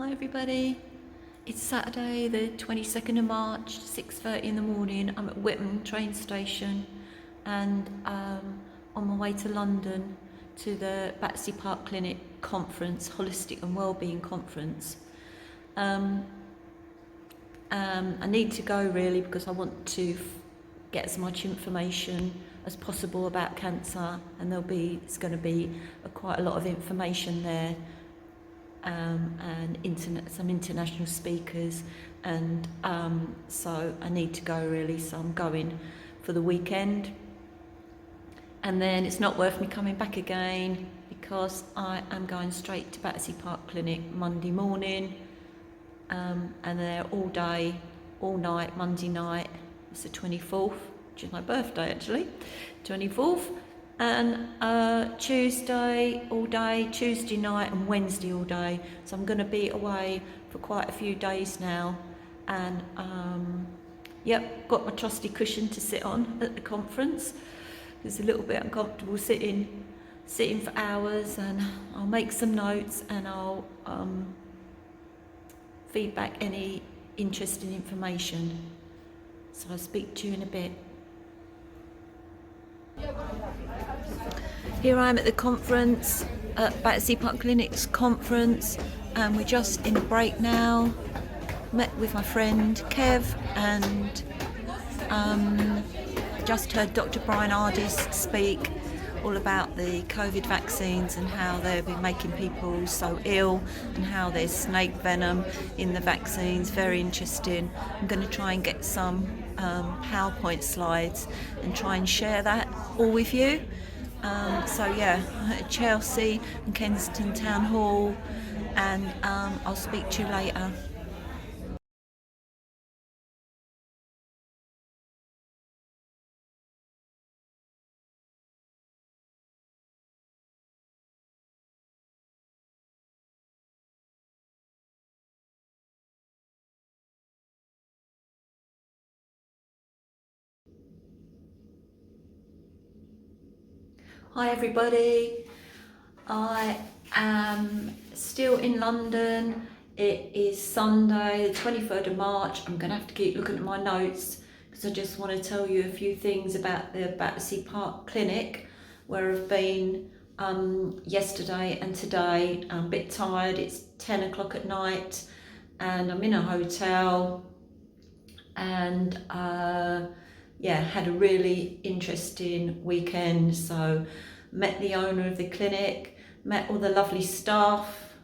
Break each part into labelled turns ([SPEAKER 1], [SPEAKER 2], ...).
[SPEAKER 1] Hi everybody, it's Saturday the 22nd of March, 6:30 in the morning. I'm at Week7 train station and on my way to London to the Battersea Park Clinic conference, Holistic and Wellbeing Conference. I need to go really because I want to get as much information as possible about cancer, and it's going to be quite a lot of information there. And some international speakers, and so I need to go really, so I'm going for the weekend, and then it's not worth me coming back again because I am going straight to Battersea Park Clinic Monday morning, and they're all day, all night, Monday night. It's the 24th, which is my birthday actually, 24th. And Tuesday all day, Tuesday night and Wednesday all day. So I'm going to be away for quite a few days now, and yep, got my trusty cushion to sit on at the conference. It's a little bit uncomfortable sitting for hours, and I'll make some notes and I'll feedback any interesting information. So I'll speak to you in a bit. Here I am at the conference, at Battersea Park Clinic's conference, and we're just in a break now. Met with my friend Kev, and just heard Dr. Brian Ardis speak all about the COVID vaccines and how they've been making people so ill and how there's snake venom in the vaccines. Very interesting. I'm going to try and get some PowerPoint slides and try and share that all with you. So yeah, at Chelsea and Kensington Town Hall, and I'll speak to you later. Hi everybody, I am still in London. It is Sunday the 23rd of March. I'm going to have to keep looking at my notes because I just want to tell you a few things about the Battersea Park Clinic, where I've been yesterday and today. I'm a bit tired, it's 10 o'clock at night and I'm in a hotel, and yeah, had a really interesting weekend. So met the owner of the clinic, met all the lovely staff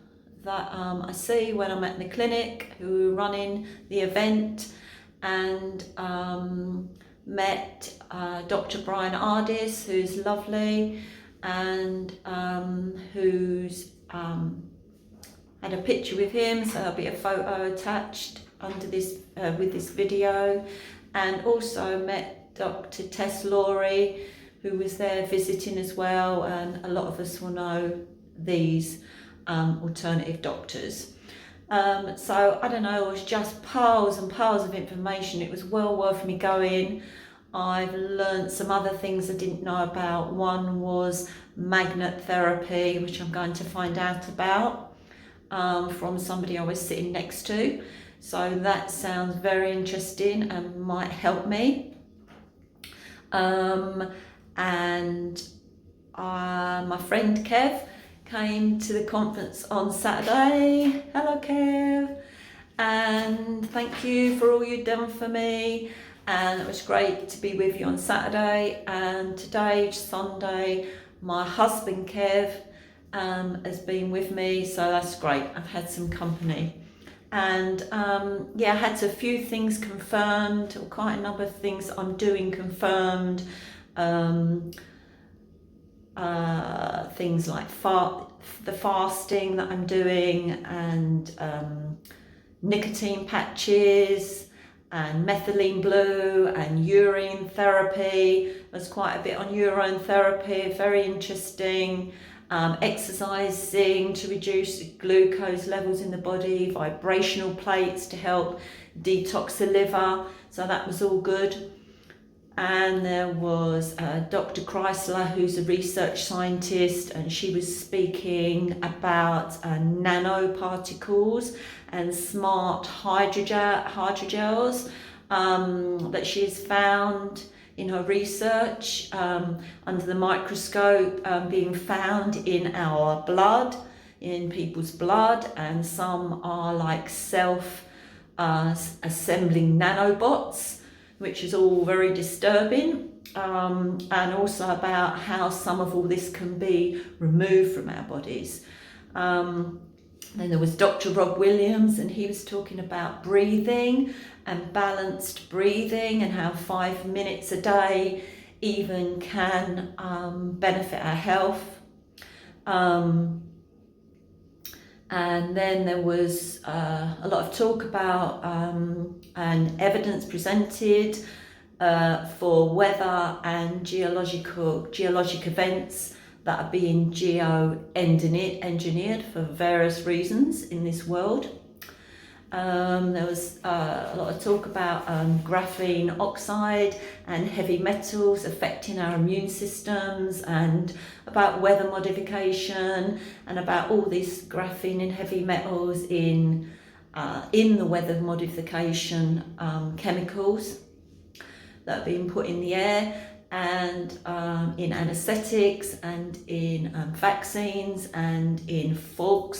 [SPEAKER 1] that I see when I'm at the clinic who are running the event, and met Dr. Brian Ardis, who's lovely, and who's had a picture with him, so there'll be a photo attached under this with this video. And also met Dr. Tess Laurie, who was there visiting as well, and a lot of us will know these alternative doctors. So I don't know, it was just piles and piles of information. It was well worth me going. I've learned some other things I didn't know about. One was magnet therapy, which I'm going to find out about from somebody I was sitting next to. So that sounds very interesting and might help me. And my friend Kev came to the conference on Saturday. Hello Kev, and thank you for all you've done for me, and it was great to be with you on Saturday. And today, Sunday, my husband Kev has been with me, so that's great. I've had some company. And yeah, I had a few things confirmed, or quite a number of things I'm doing confirmed. Things like the fasting that I'm doing, and nicotine patches, and methylene blue, and urine therapy. There's quite a bit on urine therapy, very interesting. Exercising to reduce glucose levels in the body, vibrational plates to help detox the liver, so that was all good. And there was Dr. Chrysler, who's a research scientist, and she was speaking about nanoparticles and smart hydrogels that she's found in her research under the microscope, being found in our blood, in people's blood, and some are like self-assembling nanobots, which is all very disturbing, and also about how some of all this can be removed from our bodies. Then there was Dr. Rob Williams, and he was talking about breathing and balanced breathing, and how 5 minutes a day even can benefit our health. And then there was a lot of talk about and evidence presented for weather and geologic events that are being geo-engineered for various reasons in this world. There was a lot of talk about graphene oxide and heavy metals affecting our immune systems, and about weather modification, and about all these graphene and heavy metals in the weather modification chemicals that are being put in the air, and in anesthetics, and in vaccines, and in fog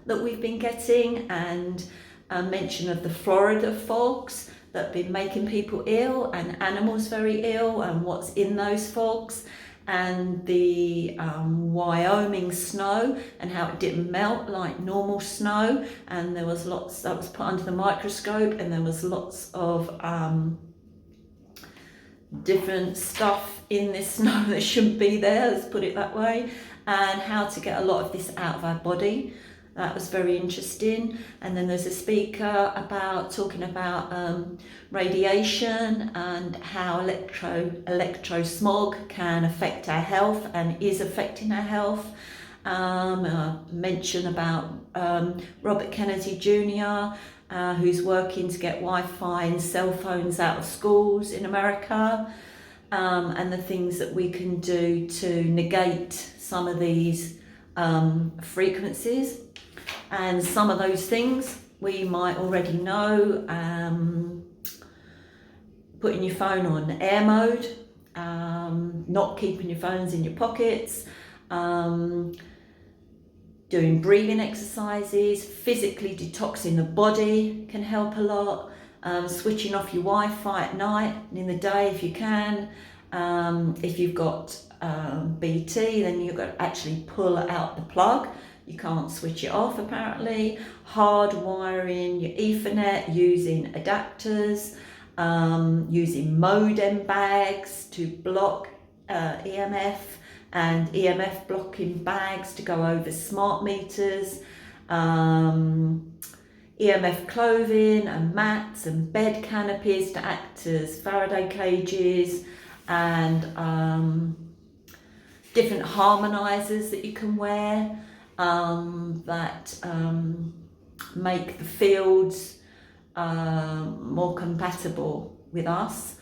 [SPEAKER 1] that we've been getting, and a mention of the Florida fogs that have been making people ill and animals very ill, and what's in those fogs, and the Wyoming snow and how it didn't melt like normal snow, and there was lots that was put under the microscope, and there was lots of different stuff in this snow that shouldn't be there, let's put it that way, and how to get a lot of this out of our body. That was very interesting. And then there's a speaker talking about radiation and how electrosmog can affect our health and is affecting our health. Mention about Robert Kennedy Jr., who's working to get Wi-Fi and cell phones out of schools in America, and the things that we can do to negate some of these frequencies. And some of those things we might already know. Putting your phone on air mode, not keeping your phones in your pockets, doing breathing exercises, physically detoxing the body can help a lot, switching off your Wi-Fi at night and in the day if you can. If you've got BT, then you've got to actually pull out the plug. You can't switch it off apparently. Hardwiring your Ethernet using adapters, using modem bags to block EMF, and EMF blocking bags to go over smart meters, EMF clothing and mats and bed canopies to act as Faraday cages, and different harmonizers that you can wear that make the fields more compatible with us.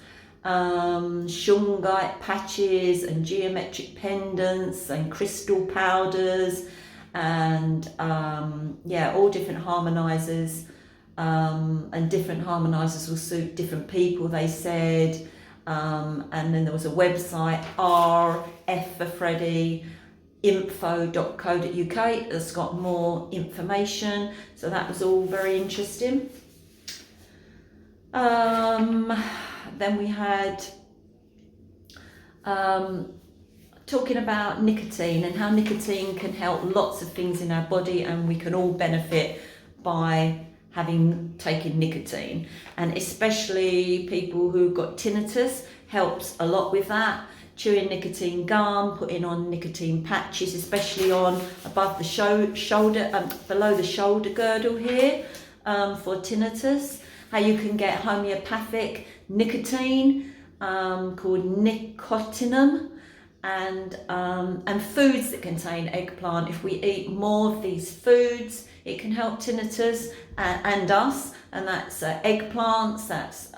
[SPEAKER 1] Shungite patches and geometric pendants and crystal powders, and all different harmonizers, and different harmonizers will suit different people, they said. And then there was a website, RF for Freddie, info.co.uk, that's got more information, so that was all very interesting. Then we had talking about nicotine and how nicotine can help lots of things in our body, and we can all benefit by taking nicotine, and especially people who've got tinnitus helps a lot with that. Chewing nicotine gum, putting on nicotine patches, especially on above the shoulder, below the shoulder girdle here, for tinnitus. How you can get homeopathic nicotine called nicotinum, and foods that contain eggplant. If we eat more of these foods, it can help tinnitus and us, and that's eggplants, that's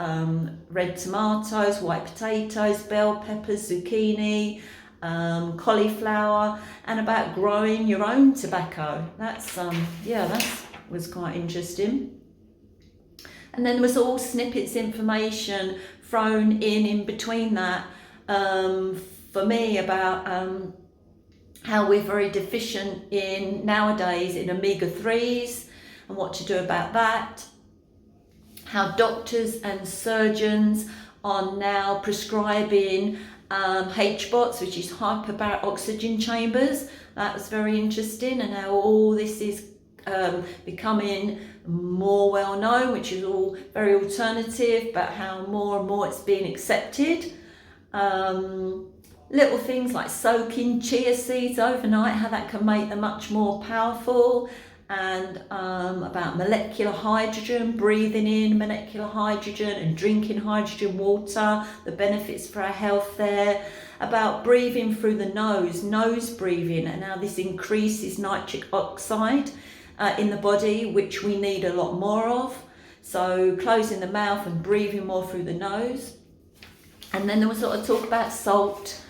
[SPEAKER 1] red tomatoes, white potatoes, bell peppers, zucchini, cauliflower, and about growing your own tobacco. That's that was quite interesting. And then there was all snippets information thrown in between that for me about how we're very deficient nowadays in omega-3s and what to do about that. How doctors and surgeons are now prescribing HBOTs, which is hyperbaric oxygen chambers. That was very interesting, and how all this is becoming more well known, which is all very alternative, but how more and more it's being accepted. Little things like soaking chia seeds overnight, how that can make them much more powerful, and about molecular hydrogen, breathing in molecular hydrogen and drinking hydrogen water, the benefits for our health there, about breathing through the nose breathing, and how this increases nitric oxide in the body, which we need a lot more of. So closing the mouth and breathing more through the nose. And then there was sort of talk about salt,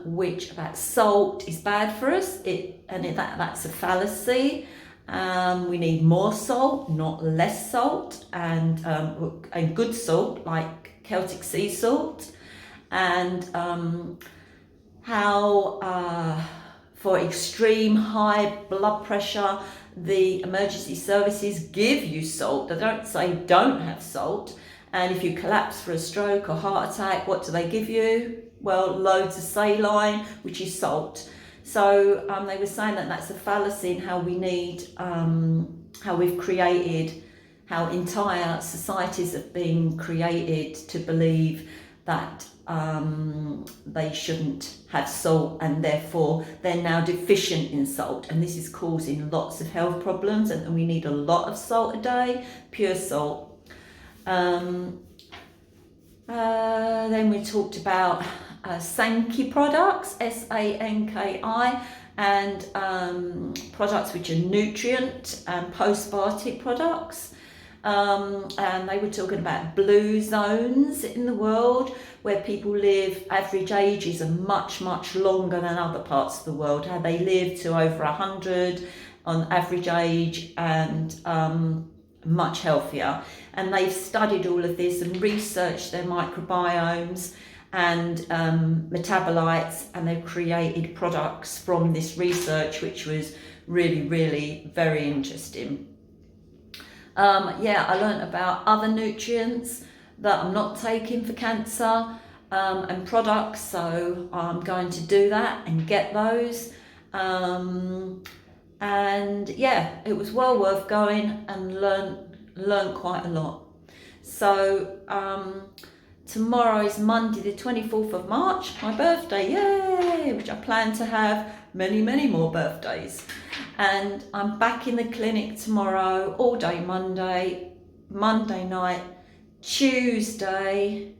[SPEAKER 1] which about salt is bad for us. That's a fallacy. We need more salt, not less salt, and good salt like Celtic sea salt. And how for extreme high blood pressure, the emergency services give you salt. They don't say don't have salt. And if you collapse for a stroke or heart attack, what do they give you? Well, loads of saline, which is salt. So they were saying that that's a fallacy in how we need, how we've created, how entire societies have been created to believe that they shouldn't have salt, and therefore they're now deficient in salt, and this is causing lots of health problems, and we need a lot of salt a day, pure salt. Then we talked about Sanki products, SANKI, and products which are nutrient and postbiotic products. And they were talking about blue zones in the world where people live, average ages are much, much longer than other parts of the world. How they live to over 100 on average age, and much healthier. And they've studied all of this and researched their microbiomes and metabolites, and they've created products from this research, which was really, really very interesting. I learned about other nutrients that I'm not taking for cancer and products, so I'm going to do that and get those. And yeah, it was well worth going and learn quite a lot. So tomorrow is Monday the 24th of March, my birthday, yay, which I plan to have many, many more birthdays. And I'm back in the clinic tomorrow, all day Monday night, Tuesday,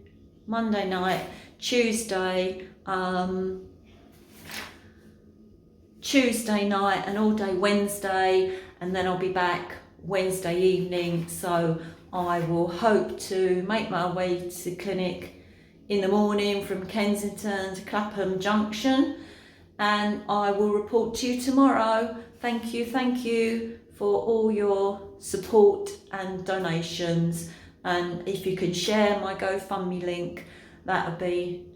[SPEAKER 1] Tuesday night, and all day Wednesday, and then I'll be back Wednesday evening. So I will hope to make my way to the clinic in the morning from Kensington to Clapham Junction, and I will report to you tomorrow. Thank you for all your support and donations, and if you can share my GoFundMe link, that would be,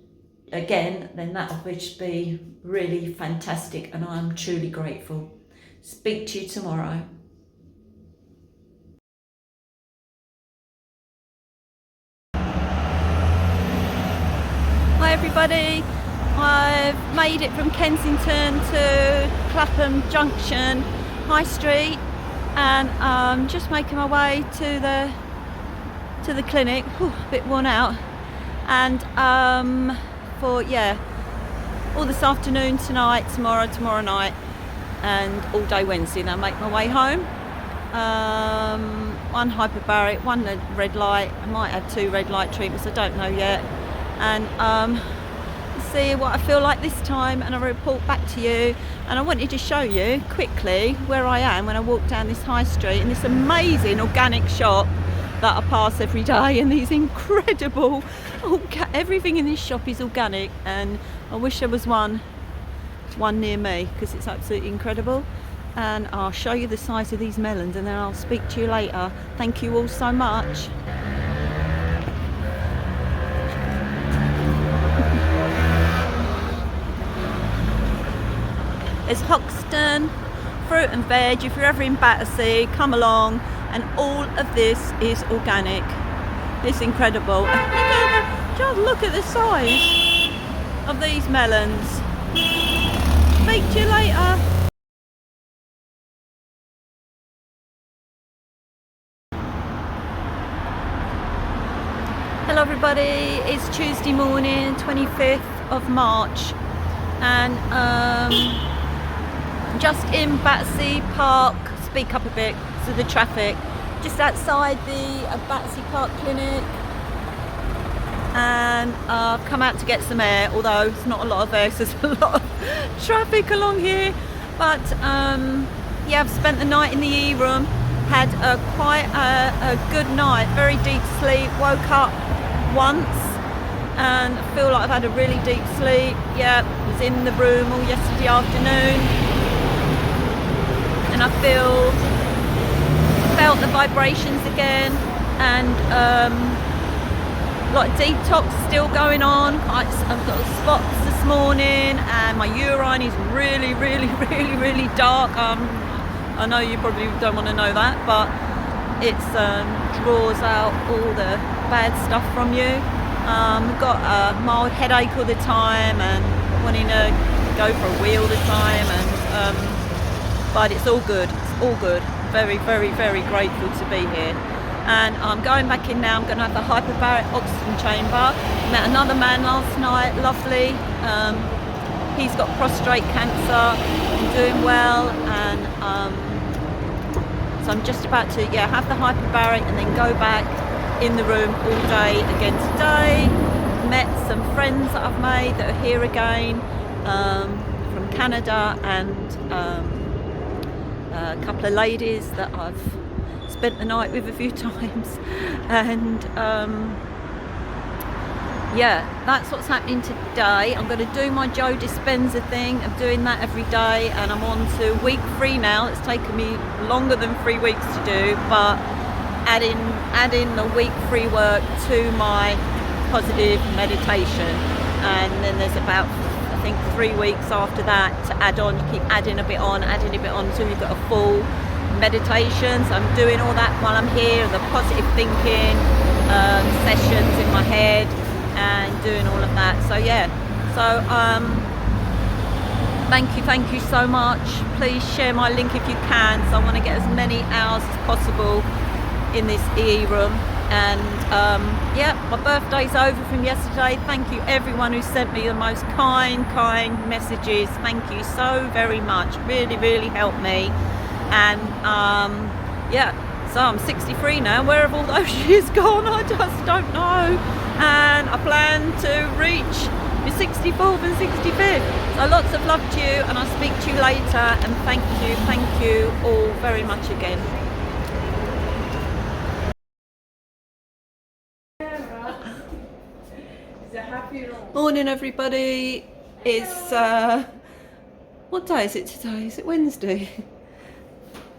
[SPEAKER 1] again, then that would be really fantastic, and I'm truly grateful. Speak to you tomorrow. Hi everybody, I've made it from Kensington to Clapham Junction High Street, and I'm just making my way to the clinic. A bit worn out, and all this afternoon, tonight, tomorrow night, and all day Wednesday, and I'll make my way home. One hyperbaric, one red light. I might have 2 red light treatments, I don't know yet. And Battersea, what I feel like this time, and I'll report back to you. And I wanted to show you quickly where I am when I walk down this high street in this amazing organic shop that I pass every day, and these incredible, everything in this shop is organic, and I wish there was one near me because it's absolutely incredible. And I'll show you the size of these melons, and then I'll speak to you later. Thank you all so much. There's Hoxton fruit and veg. If you're ever in Battersea, come along, and all of this is organic. It's incredible. Just look at the size of these melons. Speak to you later. Hello everybody, it's Tuesday morning, 25th of March, and just in Battersea Park, speak up a bit to the traffic, just outside the Battersea Park Clinic, and I've come out to get some air, although it's not a lot of air, so there's a lot of traffic along here. But yeah, I've spent the night in the E room, had quite a good night, very deep sleep, woke up once and I feel like I've had a really deep sleep. Yeah, was in the room all yesterday afternoon, and I felt the vibrations again, and a lot of detox still going on. I've got spots this morning, and my urine is really dark. I know you probably don't want to know that, but it draws out all the bad stuff from you. Got a mild headache all the time and wanting to go for a wee all the time, and but it's all good. It's all good. Very grateful to be here. And I'm going back in now. I'm going to have the hyperbaric oxygen chamber. Met another man last night, lovely. He's got prostate cancer, doing well, and so I'm just about to have the hyperbaric and then go back in the room all day again today. Met some friends that I've made that are here again, from Canada, and a couple of ladies that I've spent the night with a few times, and yeah, that's what's happening today. I'm going to do my Joe Dispenza thing. I'm doing that every day, and I'm on to week 3 now. It's taken me longer than 3 weeks to do, but adding the week 3 work to my positive meditation, and then there's about, I think, 3 weeks after that to add on. You keep adding a bit on until you've got a full meditation. So I'm doing all that while I'm here, the positive thinking sessions in my head, and doing all of that. So yeah, so thank you so much. Please share my link if you can, so I want to get as many hours as possible in this EE room. And yeah, my birthday's over from yesterday. Thank you everyone who sent me the most kind messages. Thank you so very much. Really helped me. And yeah, so I'm 63 now. Where have all those years gone? I just don't know. And I plan to reach my 64th and 65th. So lots of love to you, and I'll speak to you later. And thank you all very much again. Morning everybody. It's what day is it today? Is it Wednesday?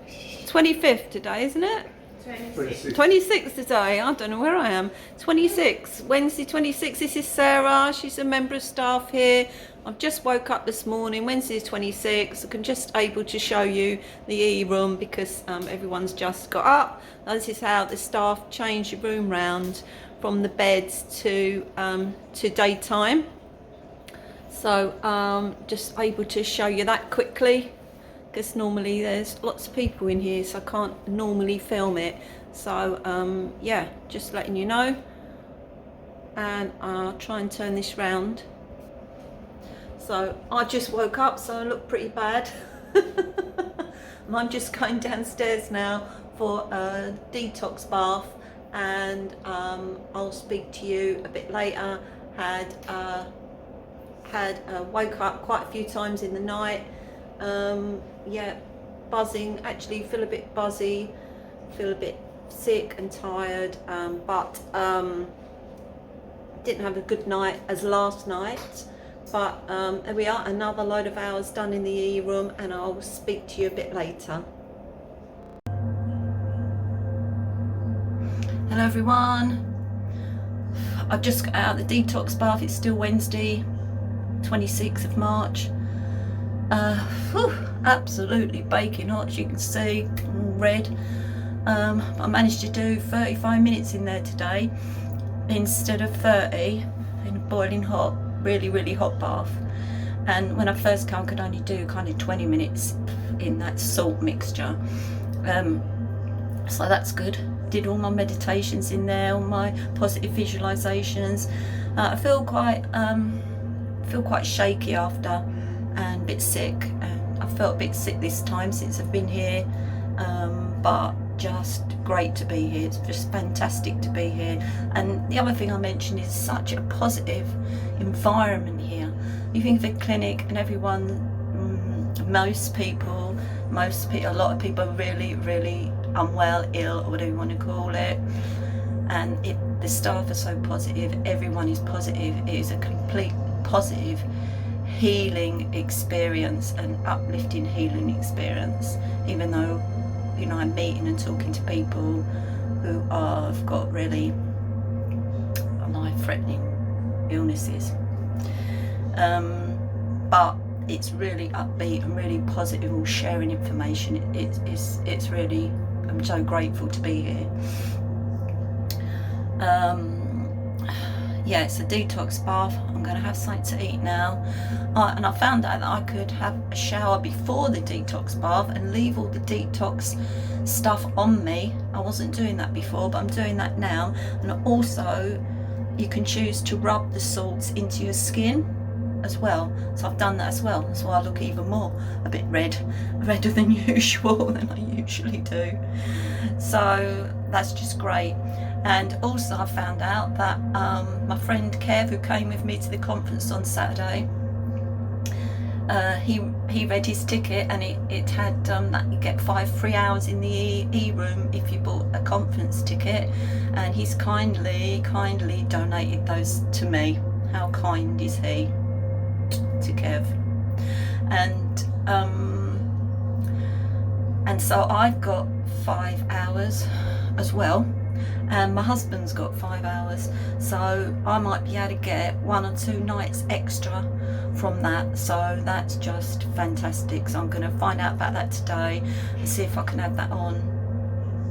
[SPEAKER 1] 25th today, isn't it? 26th today. I don't know where I am. 26, Wednesday 26. This is Sarah. She's a member of staff here. I've just woke up this morning. Wednesday is 26. I'm just able to show you the E room because everyone's just got up. This is how the staff change the room round from the beds to daytime. So just able to show you that quickly, because normally there's lots of people in here, so I can't normally film it. So yeah, just letting you know. And I'll try and turn this round. So I just woke up, so I look pretty bad. And I'm just going downstairs now for a detox bath, and I'll speak to you a bit later. Had had woke up quite a few times in the night. Yeah, buzzing. Actually, feel a bit buzzy, feel a bit sick and tired, but didn't have a good night as last night. But there we are, another load of hours done in the E-room, and I'll speak to you a bit later. Hello everyone. I've just got out of the detox bath. It's still Wednesday, 26th of March. Absolutely baking hot, as you can see, red. I managed to do 35 minutes in there today instead of 30 in a boiling hot, really hot bath. And when I first came, I could only do kind of 20 minutes in that salt mixture. So that's good. Did all my meditations in there, all my positive visualizations. I feel quite shaky after, and a bit sick. And I felt a bit sick this time since I've been here, but just great to be here. It's just fantastic to be here. And the other thing I mentioned is such a positive environment here. You think of a clinic and everyone, most people, a lot of people are really unwell, ill, or whatever you want to call it. And the staff are so positive, everyone is positive. It is a complete positive healing experience, an uplifting healing experience, even though, you know, I'm meeting and talking to people who have got really life-threatening illnesses. But it's really upbeat and really positive, all sharing information. It's really, I'm so grateful to be here. Yeah, it's a detox bath. I'm going to have something to eat now. And I found out that I could have a shower before the detox bath and leave all the detox stuff on me. I wasn't doing that before, but I'm doing that now. And also, you can choose to rub the salts into your skin as well. So I've done that as well. That's why I look even more a bit redder than usual, than I usually do. So that's just great. And also I found out that my friend Kev, who came with me to the conference on Saturday, he read his ticket, and it had that you get 5 free hours in the E-room if you bought a conference ticket, and he's kindly donated those to me. How kind is he to Kev? And so I've got 5 hours as well, and my husband's got 5 hours, so I might be able to get 1 or 2 nights extra from that. So that's just fantastic. So I'm going to find out about that today and see if I can add that on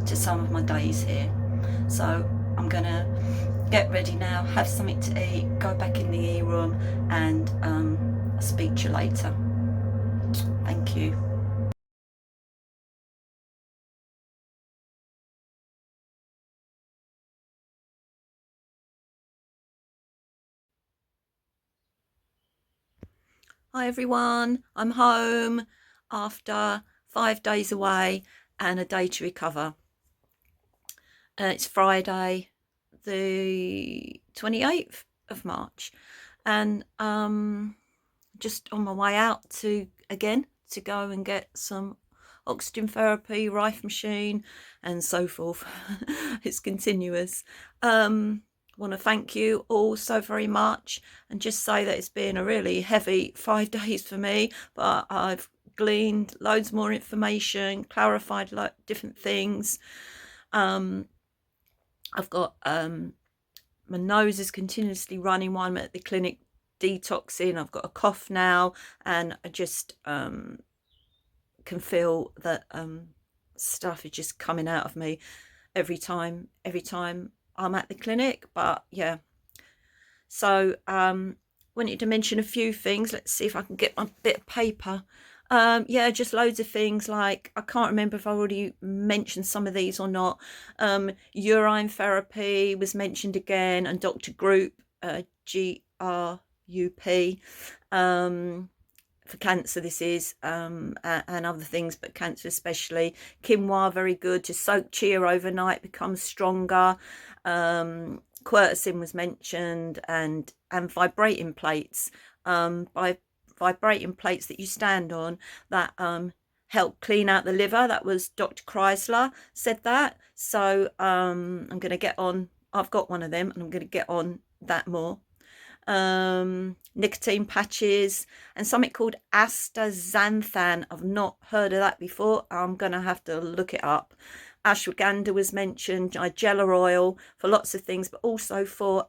[SPEAKER 1] to some of my days here. So I'm going to get ready now, have something to eat, go back in the E-room, and I'll speak to you later. Thank you. Hi everyone, I'm home after 5 days away and a day to recover. It's Friday the 28th of March, and just on my way out to go and get some oxygen therapy, Rife machine, and so forth. It's continuous. Want to thank you all so very much, and just say that it's been a really heavy 5 days for me, but I've gleaned loads more information, clarified different things. I've got my nose is continuously running while I'm at the clinic detoxing. I've got a cough now, and I just can feel that stuff is just coming out of me every time I'm at the clinic. But yeah, so wanted to mention a few things. Let's see if I can get my bit of paper. Yeah, just loads of things, like I can't remember if I already mentioned some of these or not. Urine therapy was mentioned again, and Dr. Group, GRUP, for cancer this is, and other things, but cancer especially. Quinoa, very good. To soak chia overnight, becomes stronger. Quercetin was mentioned, and vibrating plates. by vibrating plates that you stand on that help clean out the liver. That was Dr. Chrysler said that. So I'm going to get on. I've got one of them, and I'm going to get on that more. Nicotine patches, and something called astaxanthin. I've not heard of that before. I'm going to have to look it up. Ashwagandha was mentioned, nigella oil for lots of things, but also for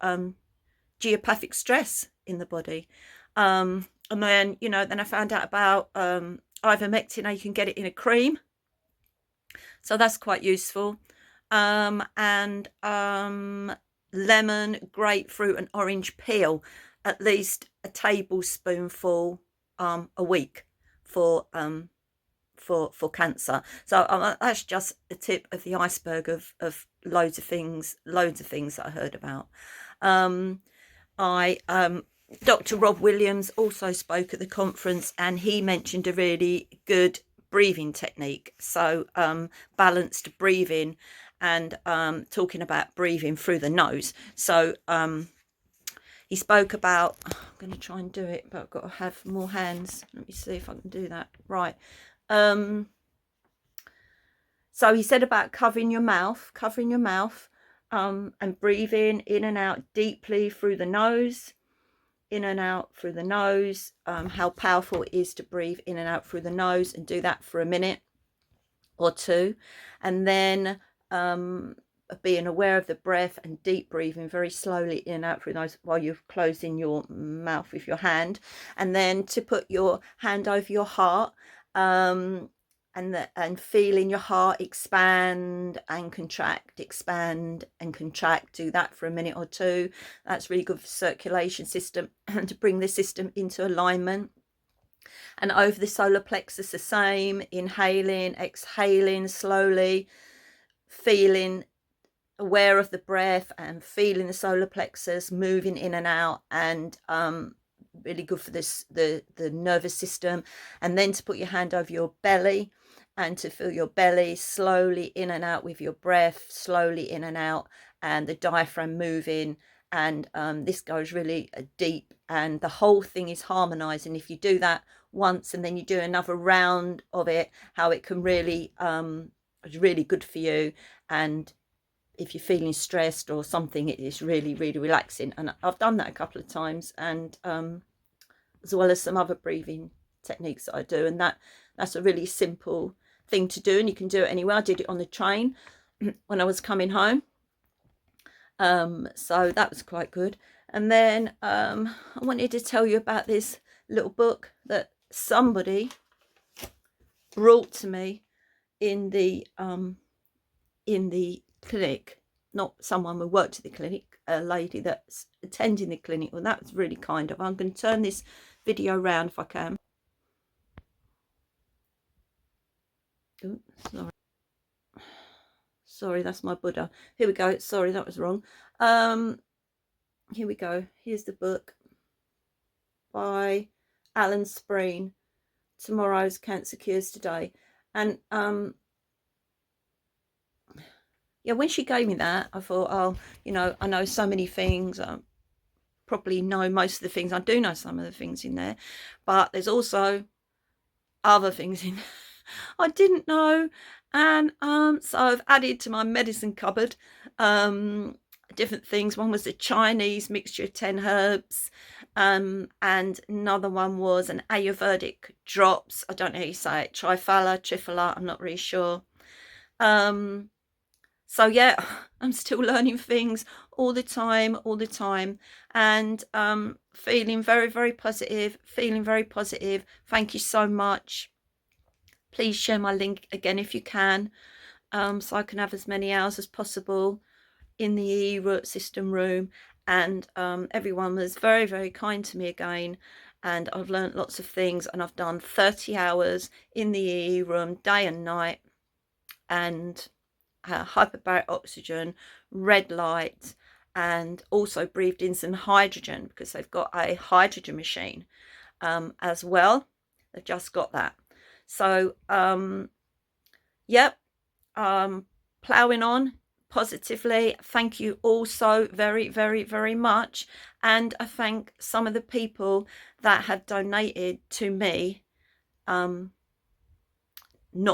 [SPEAKER 1] geopathic stress in the body. And then, you know, then I found out about ivermectin. You can get it in a cream, so that's quite useful. And lemon, grapefruit and orange peel, at least a tablespoonful a week for cancer. So that's just the tip of the iceberg of loads of things that I heard about. Dr. Rob Williams also spoke at the conference, and he mentioned a really good breathing technique. So balanced breathing, and talking about breathing through the nose. So he spoke about, I'm going to try and do it, but I've got to have more hands. Let me see if I can do that. Right. So he said about covering your mouth, and breathing in and out deeply through the nose, in and out through the nose. How powerful it is to breathe in and out through the nose, and do that for a minute or two. And then being aware of the breath and deep breathing very slowly in and out through the nose while you're closing your mouth with your hand. And then to put your hand over your heart, and feeling your heart expand and contract, expand and contract. Do that for a minute or two. That's really good for circulation system and to bring the system into alignment. And over the solar plexus, the same. Inhaling, exhaling slowly, feeling aware of the breath and feeling the solar plexus moving in and out, and really good for this the nervous system. And then to put your hand over your belly and to feel your belly slowly in and out with your breath, slowly in and out, and the diaphragm moving. And this goes really deep, and the whole thing is harmonizing. If you do that once and then you do another round of it, how it can really it's really good for you. And if you're feeling stressed or something, it is really, really relaxing. And I've done that a couple of times, and as well as some other breathing techniques that I do. And that's a really simple thing to do, and you can do it anywhere. I did it on the train when I was coming home. So that was quite good. And then I wanted to tell you about this little book that somebody brought to me in the clinic. Not someone who worked at the clinic, a lady that's attending the clinic. Well, that was really kind of. I'm going to turn this video around if I can. Ooh, sorry, that's my Buddha. Here we go. Sorry, that was wrong. Here we go. Here's the book by Alan Spreen, Tomorrow's Cancer Cures Today. And yeah, when she gave me that, I thought, oh, you know, I know so many things. I probably know most of the things. I do know some of the things in there, but there's also other things in there I didn't know. And so I've added to my medicine cupboard different things. One was a Chinese mixture of 10 herbs, and another one was an Ayurvedic drops. I don't know how you say it, trifala, I'm not really sure. So yeah, I'm still learning things all the time, and feeling very, very positive, Thank you so much. Please share my link again if you can, so I can have as many hours as possible in the EE system room. And everyone was very, very kind to me again, and I've learned lots of things, and I've done 30 hours in the EE room day and night, and hyperbaric oxygen, red light, and also breathed in some hydrogen, because they've got a hydrogen machine as well. They've just got that. So yep, ploughing on, positively. Thank you all so very, very, very much. And I thank some of the people that have donated to me, not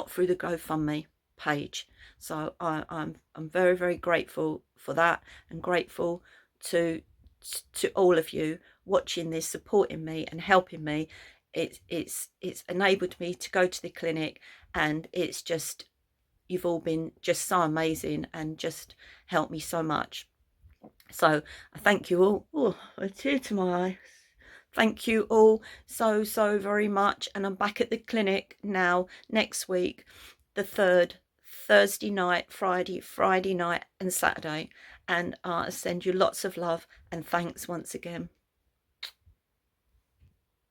[SPEAKER 1] through the GoFundMe page. So I'm very, very grateful for that, and grateful to all of you watching this, supporting me and helping me. It's enabled me to go to the clinic, and it's just, you've all been just so amazing and just helped me so much. So I thank you all. Oh, a tear to my eye. Thank you all so, so very much. And I'm back at the clinic now next week, the 3rd, Thursday night, Friday night and Saturday. And I send you lots of love and thanks once again.